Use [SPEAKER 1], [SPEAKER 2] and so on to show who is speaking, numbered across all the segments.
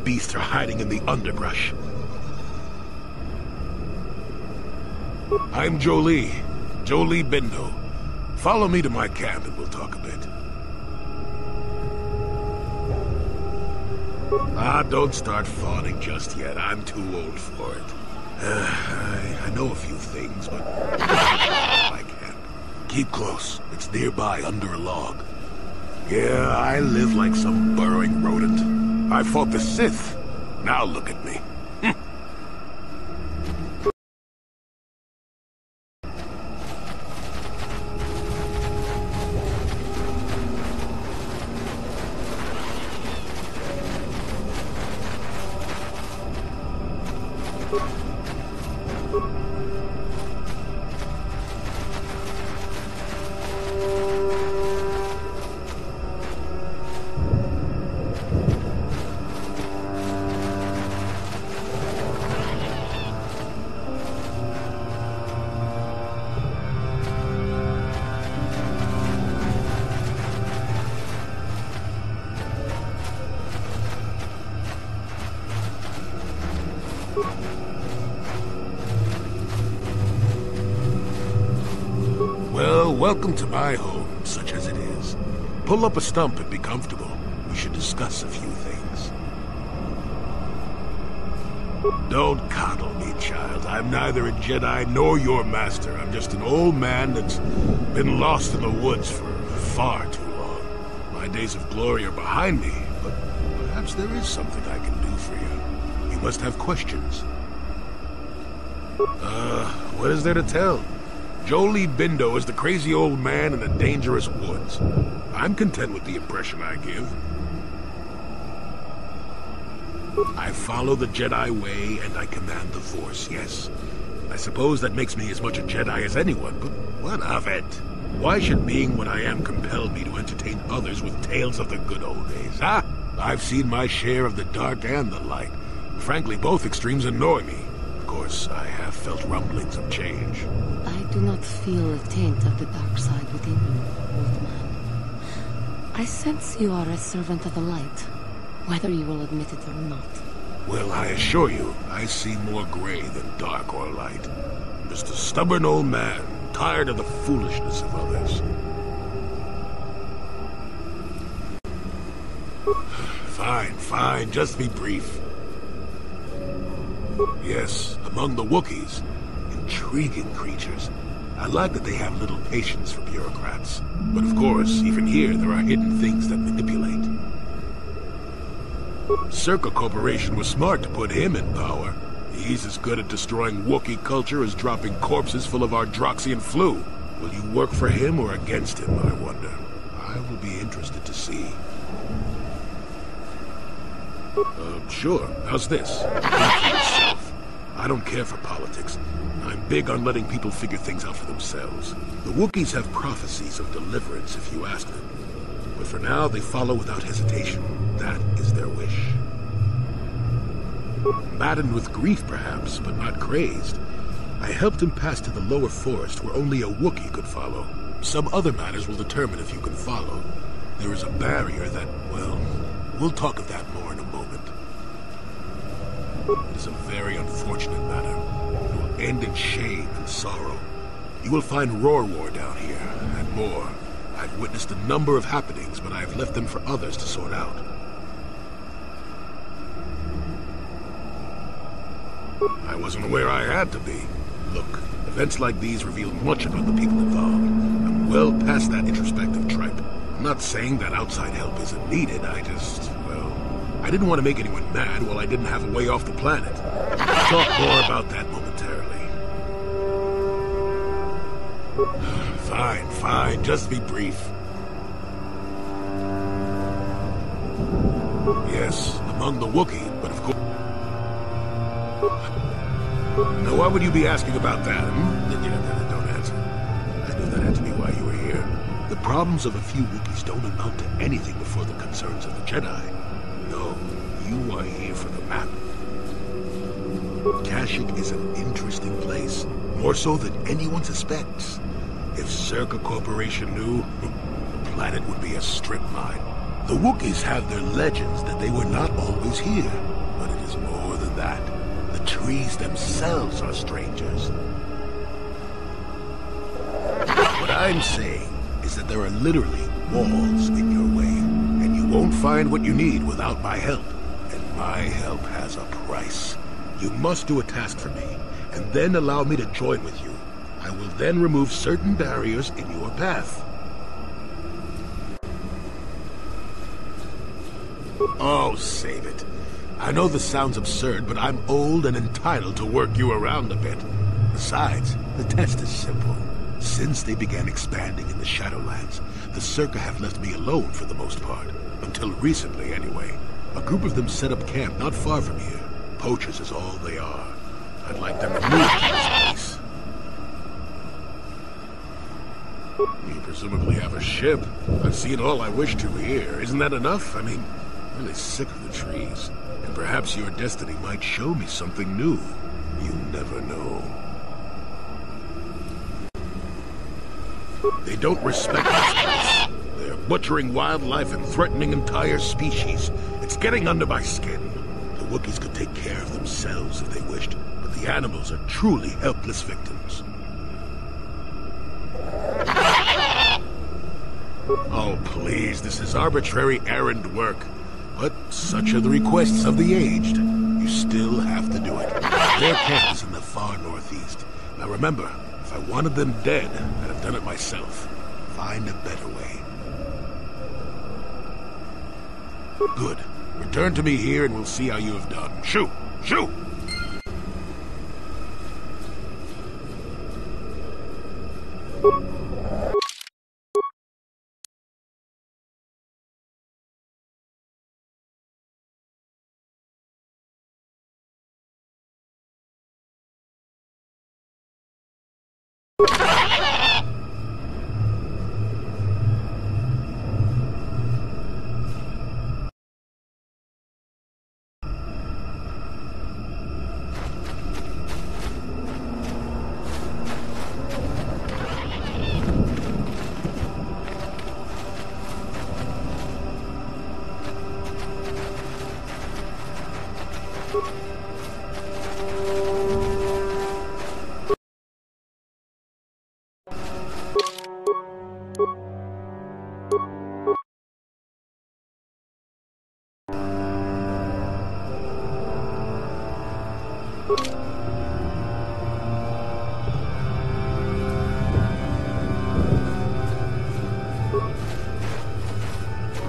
[SPEAKER 1] Beasts are hiding in the underbrush. I'm Jolee. Jolee Bindo. Follow me to my camp and we'll talk a bit. Don't start fawning just yet. I'm too old for it. I know a few things, but my camp. Keep close. It's nearby under a log. Yeah, I live like some burrowing rodent. I fought the Sith. Now look at me. Welcome to my home, such as it is. Pull up a stump and be comfortable. We should discuss a few things. Don't coddle me, child. I'm neither a Jedi nor your master. I'm just an old man that's been lost in the woods for far too long. My days of glory are behind me, but perhaps there is something I can do for you. You must have questions. What is there to tell? Jolee Bindo is the crazy old man in the dangerous woods. I'm content with the impression I give. I follow the Jedi way, and I command the Force, yes. I suppose that makes me as much a Jedi as anyone, but what of it? Why should being what I am compel me to entertain others with tales of the good old days, huh? I've seen my share of the dark and the light. Frankly, both extremes annoy me. Of course, I have felt rumblings of change.
[SPEAKER 2] I do not feel a taint of the dark side within you, old man. I sense you are a servant of the light, whether you will admit it or not.
[SPEAKER 1] Well, I assure you, I see more gray than dark or light. Just a stubborn old man, tired of the foolishness of others. Fine, just be brief. Yes, among the Wookiees, intriguing creatures. I like that they have little patience for bureaucrats. But of course, even here, there are hidden things that manipulate. Circa Corporation was smart to put him in power. He's as good at destroying Wookiee culture as dropping corpses full of Ardroxian flu. Will you work for him or against him, I wonder? I will be interested to see. Sure. How's this? Think for yourself. I don't care for politics. I'm big on letting people figure things out for themselves. The Wookiees have prophecies of deliverance if you ask them. But for now, they follow without hesitation. That is their wish. Maddened with grief, perhaps, but not crazed, I helped him pass to the lower forest where only a Wookiee could follow. Some other matters will determine if you can follow. There is a barrier that, well, we'll talk of that more in a moment. It is a very unfortunate matter. It will end in shame and sorrow. You will find Roar War down here, and more. I've witnessed a number of happenings, but I have left them for others to sort out. I wasn't aware I had to be. Look, events like these reveal much about the people involved. I'm well past that introspective tripe. I'm not saying that outside help isn't needed, I didn't want to make anyone mad while I didn't have a way off the planet. We'll talk more about that momentarily. Fine, just be brief. Yes, among the Wookiee, but of course... Now, why would you be asking about that? Don't answer. I knew that had to be why you were here. The problems of a few Wookiees don't amount to anything before the concerns of the Jedi. No, you are here for the map. Kashyyyk is an interesting place, more so than anyone suspects. If Circa Corporation knew, the planet would be a strip mine. The Wookiees have their legends that they were not always here, but it is more than that. The trees themselves are strangers. What I'm saying is that there are literally walls in your way, and you won't find what you need without my help. And my help has a price. You must do a task for me, and then allow me to join with you. I will then remove certain barriers in your path. Oh, save it. I know this sounds absurd, but I'm old and entitled to work you around a bit. Besides, the test is simple. Since they began expanding in the Shadowlands, the Circa have left me alone for the most part. Until recently, anyway. A group of them set up camp not far from here. Poachers is all they are. I'd like them removed from this place. You presumably have a ship. I've seen all I wish to here. Isn't that enough? I mean, I'm really sick of the trees. And perhaps your destiny might show me something new. You never know. They don't respect this place. They're butchering wildlife and threatening entire species. It's getting under my skin. The Wookiees could take care of themselves if they wished, but the animals are truly helpless victims. Oh, please, this is arbitrary errand work. But such are the requests of the aged. You still have to do it. Their camp is in the far northeast. Now remember, if I wanted them dead, I'd have done it myself. Find a better way. Good. Return to me here and we'll see how you have done. Shoot! Shoot!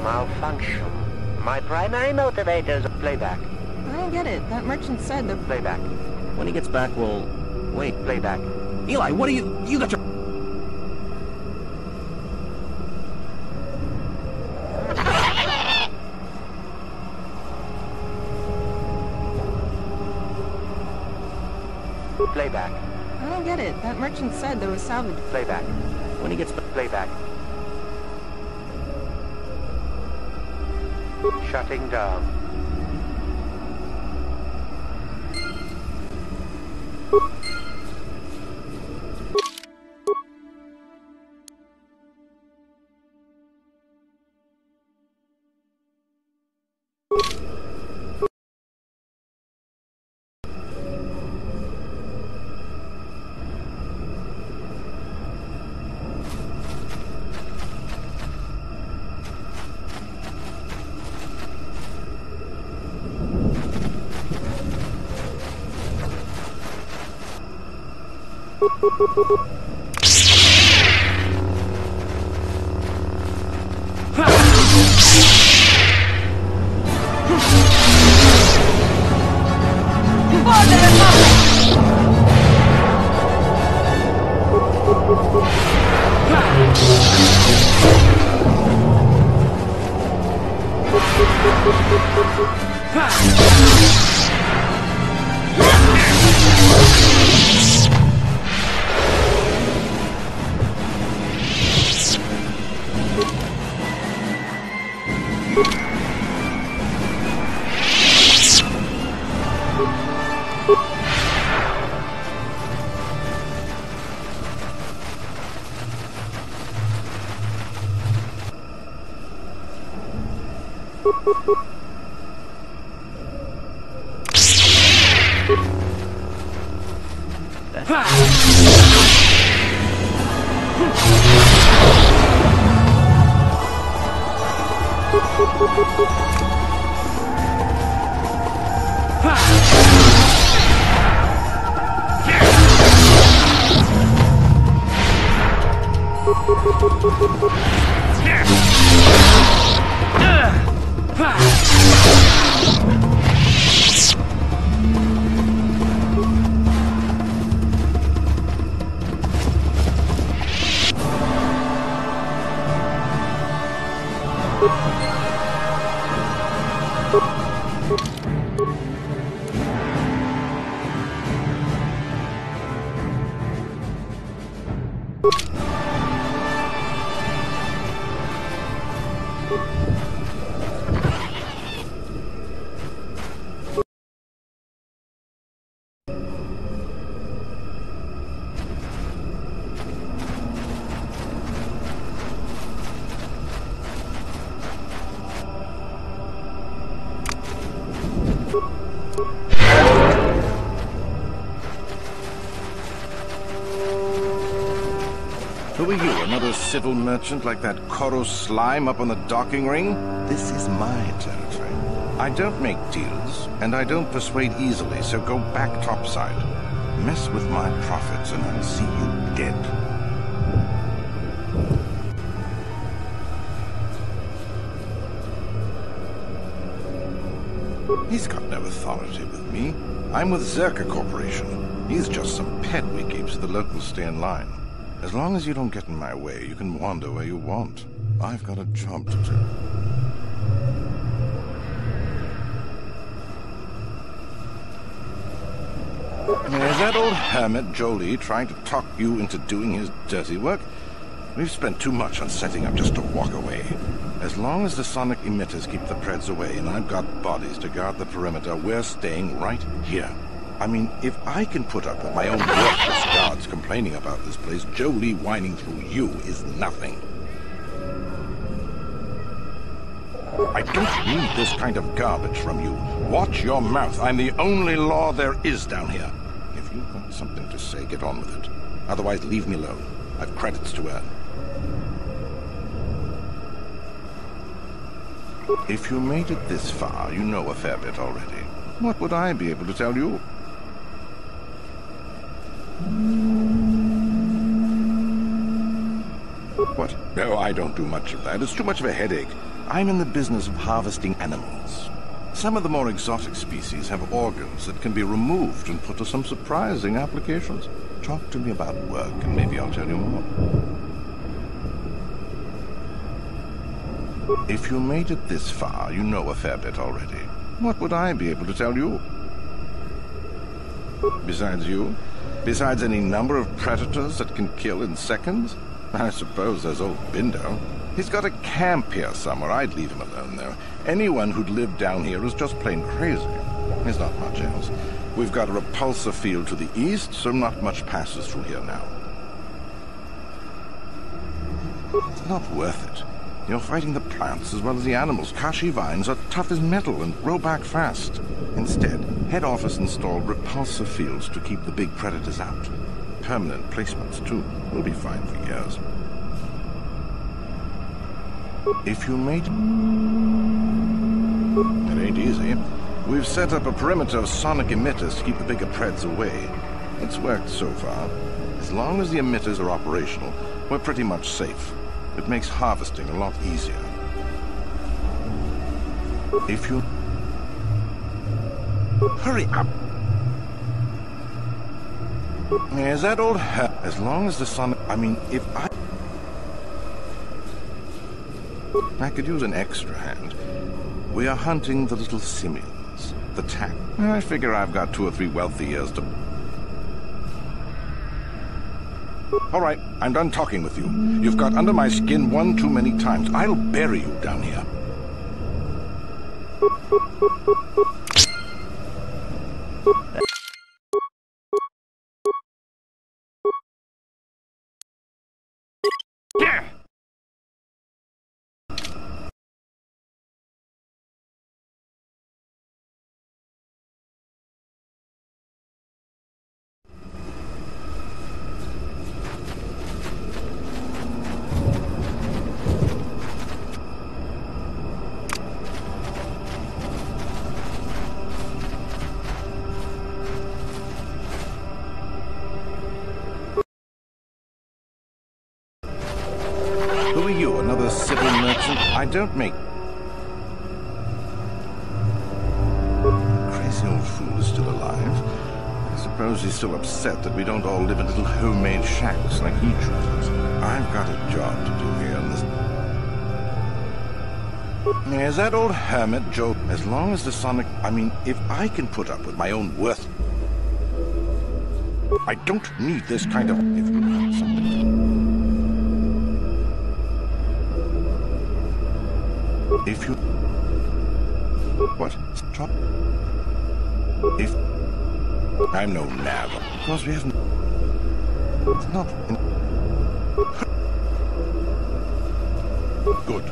[SPEAKER 3] Malfunction. My primary motivators are playback.
[SPEAKER 4] I don't get it. That merchant said the
[SPEAKER 3] Playback.
[SPEAKER 5] When he gets back, we'll... Wait,
[SPEAKER 3] Playback.
[SPEAKER 5] Eli, what are you... You got your...
[SPEAKER 3] Playback.
[SPEAKER 4] I don't get it. That merchant said there was salvage.
[SPEAKER 3] Playback.
[SPEAKER 5] When he gets back...
[SPEAKER 3] Playback. Shutting down.
[SPEAKER 6] Who are you, another civil merchant like that Koro slime up on the docking ring? This is my territory. I don't make deals, and I don't persuade easily, so go back topside. Mess with my profits, and I'll see you dead. He's got no authority with me. I'm with Zerka Corporation. He's just some pet we keep so the locals stay in line. As long as you don't get in my way, you can wander where you want. I've got a job to do. Is that old hermit Jolee trying to talk you into doing his dirty work? We've spent too much on setting up just to walk away. As long as the sonic emitters keep the Preds away and I've got bodies to guard the perimeter, we're staying right here. I mean, if I can put up with my own worthless guards complaining about this place, Jolee whining through you is nothing. I don't need this kind of garbage from you. Watch your mouth. I'm the only law there is down here. If you've got something to say, get on with it. Otherwise, leave me alone. I've credits to earn. If you made it this far, you know a fair bit already. What would I be able to tell you? What? No, I don't do much of that. It's too much of a headache. I'm in the business of harvesting animals. Some of the more exotic species have organs that can be removed and put to some surprising applications. Talk to me about work, and maybe I'll tell you more. If you made it this far, you know a fair bit already. What would I be able to tell you? Besides you, Besides any number of predators that can kill in seconds? I suppose there's old Bindo. He's got a camp here somewhere. I'd leave him alone, though. Anyone who'd lived down here is just plain crazy. There's not much else. We've got a repulsor field to the east, so not much passes through here now. It's not worth it. You're fighting the plants as well as the animals. Kashi vines are tough as metal and grow back fast. Instead, head office installed repulsor fields to keep the big predators out. Permanent placements, too. We'll be fine for years. If you made... It ain't easy. We've set up a perimeter of sonic emitters to keep the bigger preds away. It's worked so far. As long as the emitters are operational, we're pretty much safe. It makes harvesting a lot easier. If you... Hurry up! Is that old as long as the sun... I mean, if I could use an extra hand. We are hunting the little simians. The tack. I figure I've got 2 or 3 wealthy years to... All right, I'm done talking with you. You've got under my skin one too many times. I'll bury you down here. Who are you, another civil merchant? I don't make... Crazy old fool is still alive. I suppose he's still upset that we don't all live in little homemade shacks like he chooses. I've got a job to do here in this... Is that old hermit, Joe? As long as the sonic... I mean, if I can put up with my own worth... I don't need this kind of... If you have something... If you... What? Stop. If... I'm no nav. Because we haven't... It's not... Good.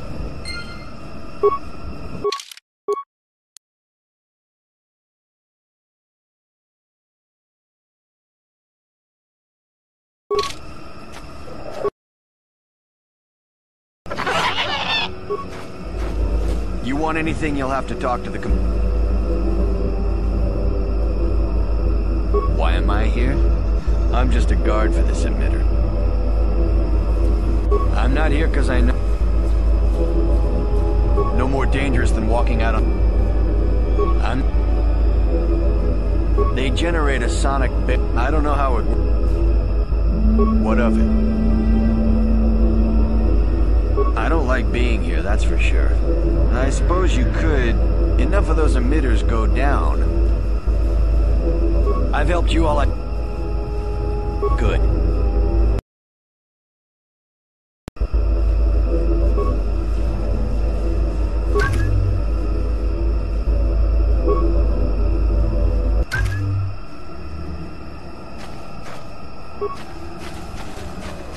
[SPEAKER 5] You want anything, you'll have to talk to the Why am I here? I'm just a guard for this emitter. I'm not here because I know... No more dangerous than walking out on... They generate a sonic bit. I don't know how it works. What of it? I don't like being here, that's for sure. I suppose you could... Enough of those emitters go down. I've helped you all Good.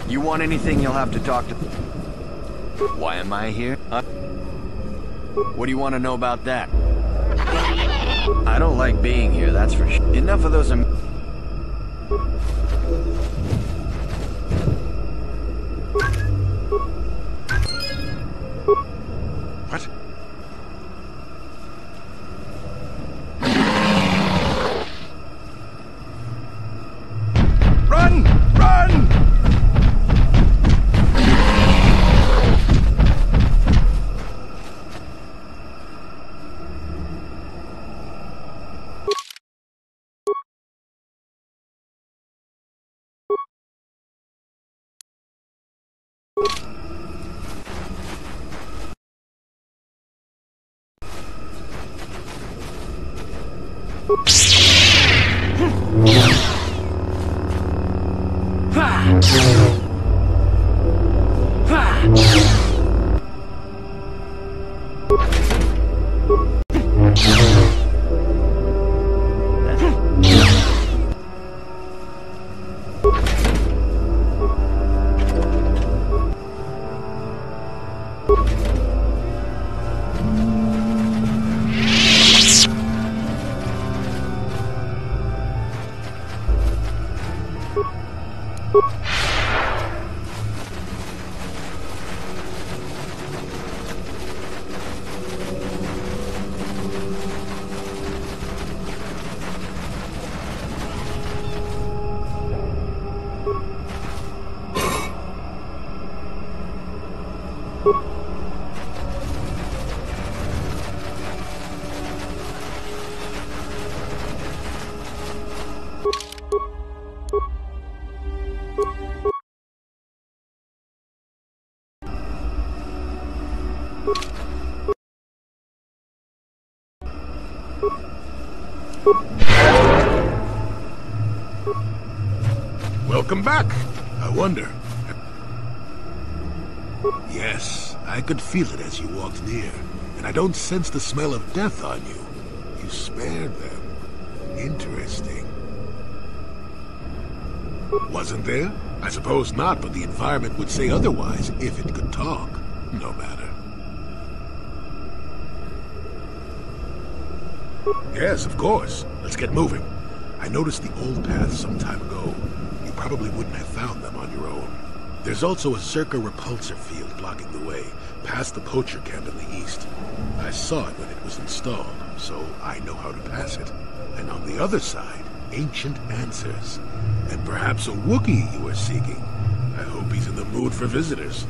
[SPEAKER 5] You want anything, you'll have to talk to... Why am I here? What do you want to know about that? I don't like being here, that's for sure. Enough of those...
[SPEAKER 6] What? Run! Run!
[SPEAKER 1] welcome back. I wonder. Yes, I could feel it as you walked near, and I don't sense the smell of death on you. You spared them. Interesting. Wasn't there? I suppose not, but the environment would say otherwise if it could talk. No matter. Yes, of course. Let's get moving. I noticed the old paths some time ago. You probably wouldn't have found them on your own. There's also a Zerka repulsor field blocking the way, past the poacher camp in the east. I saw it when it was installed, so I know how to pass it. And on the other side, ancient answers. And perhaps a Wookiee you are seeking. I hope he's in the mood for visitors.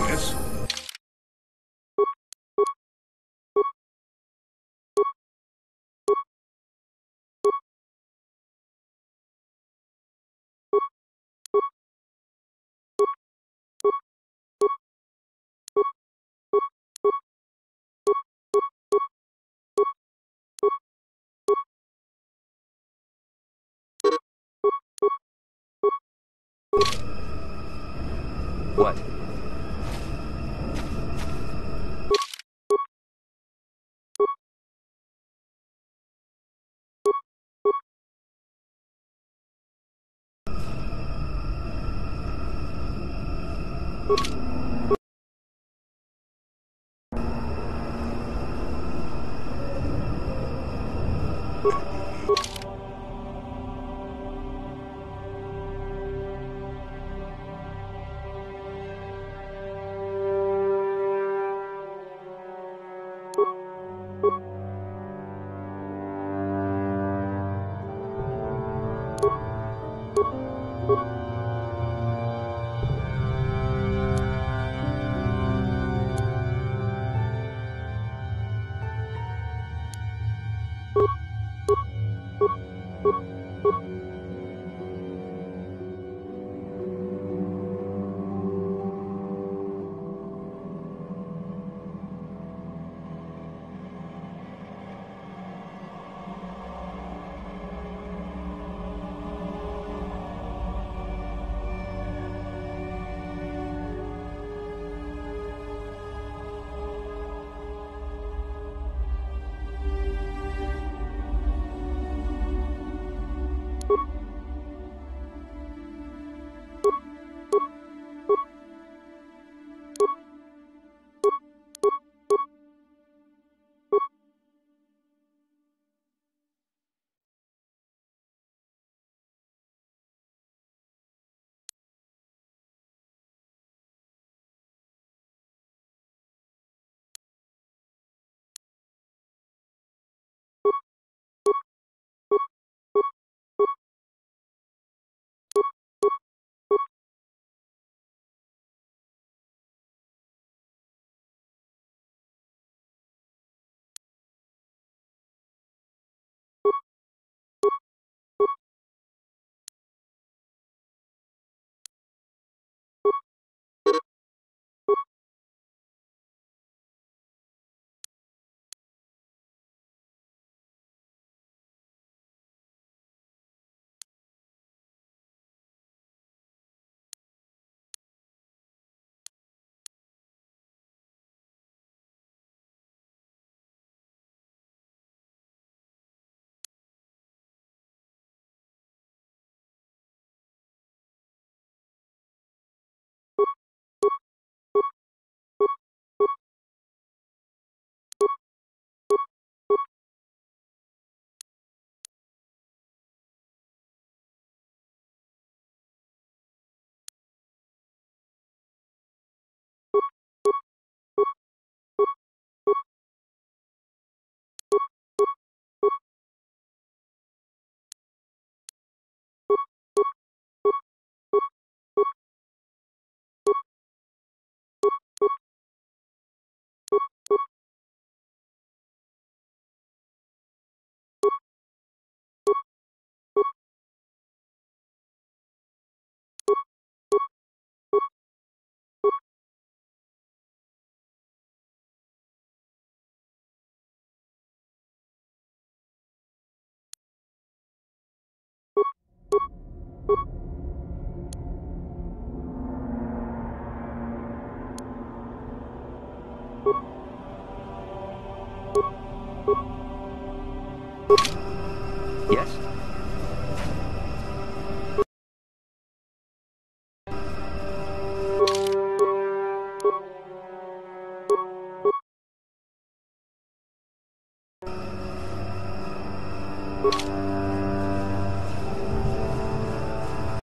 [SPEAKER 1] Yes?
[SPEAKER 3] What?